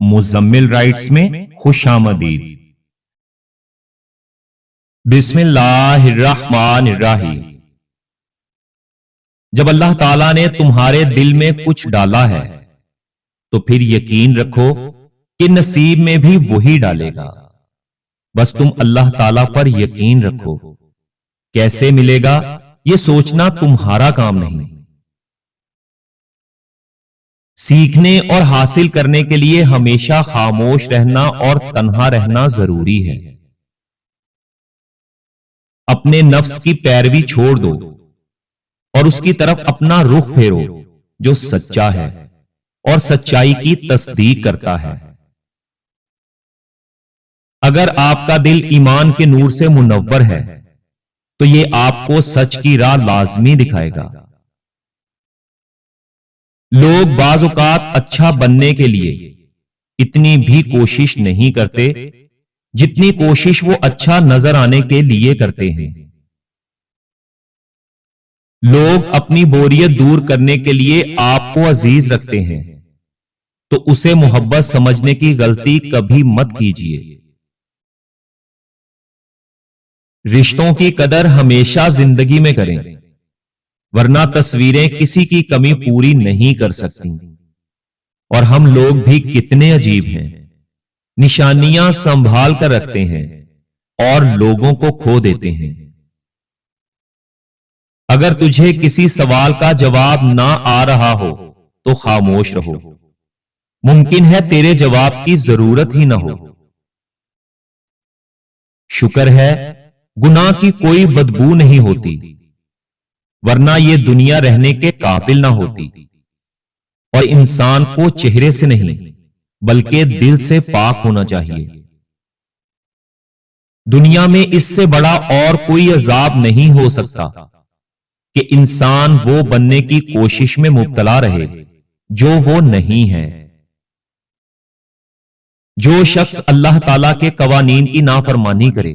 Muzammil rights میں خوش آمدید۔ بسم اللہ الرحمن الرحیم۔ جب اللہ تعالیٰ نے تمہارے دل میں کچھ ڈالا ہے تو پھر یقین رکھو کہ نصیب میں بھی وہی ڈالے گا۔ بس تم اللہ تعالیٰ پر یقین رکھو، کیسے ملے گا یہ سوچنا تمہارا کام نہیں۔ سیکھنے اور حاصل کرنے کے لیے ہمیشہ خاموش رہنا اور تنہا رہنا ضروری ہے۔ اپنے نفس کی پیروی چھوڑ دو اور اس کی طرف اپنا رخ پھیرو جو سچا ہے اور سچائی کی تصدیق کرتا ہے۔ اگر آپ کا دل ایمان کے نور سے منور ہے تو یہ آپ کو سچ کی راہ لازمی دکھائے گا۔ لوگ بعض اوقات اچھا بننے کے لیے اتنی بھی کوشش نہیں کرتے جتنی کوشش وہ اچھا نظر آنے کے لیے کرتے ہیں۔ لوگ اپنی بوریت دور کرنے کے لیے آپ کو عزیز رکھتے ہیں تو اسے محبت سمجھنے کی غلطی کبھی مت کیجیے۔ رشتوں کی قدر ہمیشہ زندگی میں کریں، ورنہ تصویریں کسی کی کمی پوری نہیں کر سکتی۔ اور ہم لوگ بھی کتنے عجیب ہیں، نشانیاں سنبھال کر رکھتے ہیں اور لوگوں کو کھو دیتے ہیں۔ اگر تجھے کسی سوال کا جواب نہ آ رہا ہو تو خاموش رہو، ممکن ہے تیرے جواب کی ضرورت ہی نہ ہو۔ شکر ہے گناہ کی کوئی بدبو نہیں ہوتی، ورنہ یہ دنیا رہنے کے قابل نہ ہوتی۔ اور انسان کو چہرے سے نہیں بلکہ دل سے پاک ہونا چاہیے۔ دنیا میں اس سے بڑا اور کوئی عذاب نہیں ہو سکتا کہ انسان وہ بننے کی کوشش میں مبتلا رہے جو وہ نہیں ہے۔ جو شخص اللہ تعالیٰ کے قوانین کی نافرمانی کرے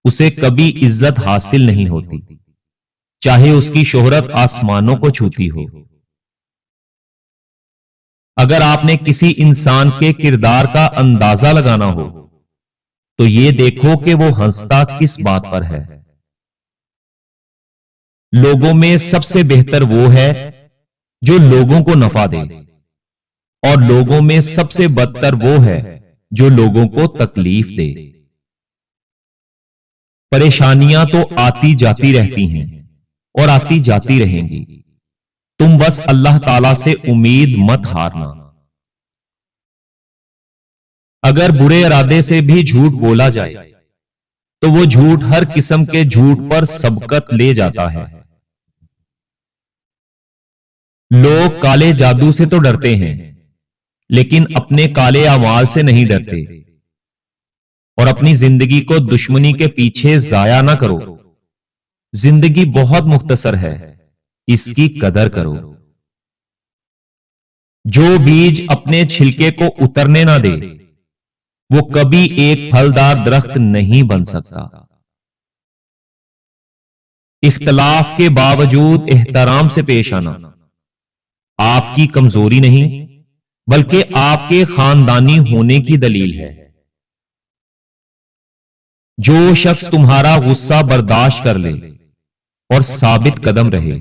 اسے کبھی عزت حاصل نہیں ہوتی، چاہے اس کی شہرت آسمانوں کو چھوتی ہو۔ اگر آپ نے کسی انسان کے کردار کا اندازہ لگانا ہو تو یہ دیکھو کہ وہ ہنستا کس بات پر ہے۔ لوگوں میں سب سے بہتر وہ ہے جو لوگوں کو نفع دے، اور لوگوں میں سب سے بدتر وہ ہے جو لوگوں کو تکلیف دے۔ پریشانیاں تو آتی جاتی رہتی ہیں اور آتی جاتی رہیں گی، تم بس اللہ تعالی سے امید مت ہارنا۔ اگر برے ارادے سے بھی جھوٹ بولا جائے تو وہ جھوٹ ہر قسم کے جھوٹ پر سبقت لے جاتا ہے۔ لوگ کالے جادو سے تو ڈرتے ہیں لیکن اپنے کالے اعمال سے نہیں ڈرتے۔ اور اپنی زندگی کو دشمنی کے پیچھے ضائع نہ کرو، زندگی بہت مختصر ہے، اس کی قدر کرو۔ جو بیج اپنے چھلکے کو اترنے نہ دے وہ کبھی ایک پھلدار درخت نہیں بن سکتا۔ اختلاف کے باوجود احترام سے پیش آنا آپ کی کمزوری نہیں بلکہ آپ کے خاندانی ہونے کی دلیل ہے۔ جو شخص تمہارا غصہ برداشت کر لے اور ثابت قدم رہے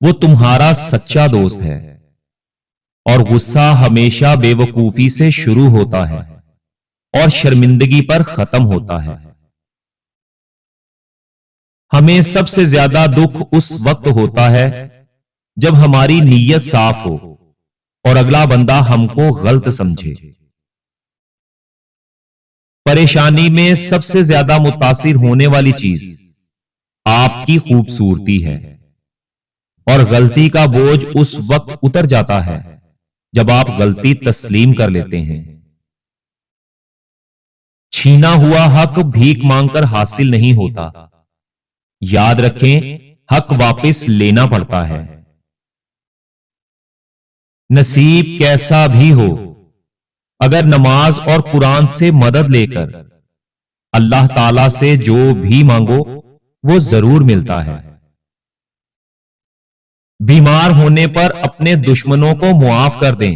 وہ تمہارا سچا دوست ہے۔ اور غصہ ہمیشہ بے وقوفی سے شروع ہوتا ہے اور شرمندگی پر ختم ہوتا ہے۔ ہمیں سب سے زیادہ دکھ اس وقت ہوتا ہے جب ہماری نیت صاف ہو اور اگلا بندہ ہم کو غلط سمجھے۔ پریشانی میں سب سے زیادہ متاثر ہونے والی چیز آپ کی خوبصورتی ہے، اور غلطی کا بوجھ اس وقت اتر جاتا ہے جب آپ غلطی تسلیم کر لیتے ہیں۔ چھینا ہوا حق بھیک مانگ کر حاصل نہیں ہوتا، یاد رکھیں حق واپس لینا پڑتا ہے۔ نصیب کیسا بھی ہو، اگر نماز اور قرآن سے مدد لے کر اللہ تعالی سے جو بھی مانگو وہ ضرور ملتا ہے۔ بیمار ہونے پر اپنے دشمنوں کو معاف کر دیں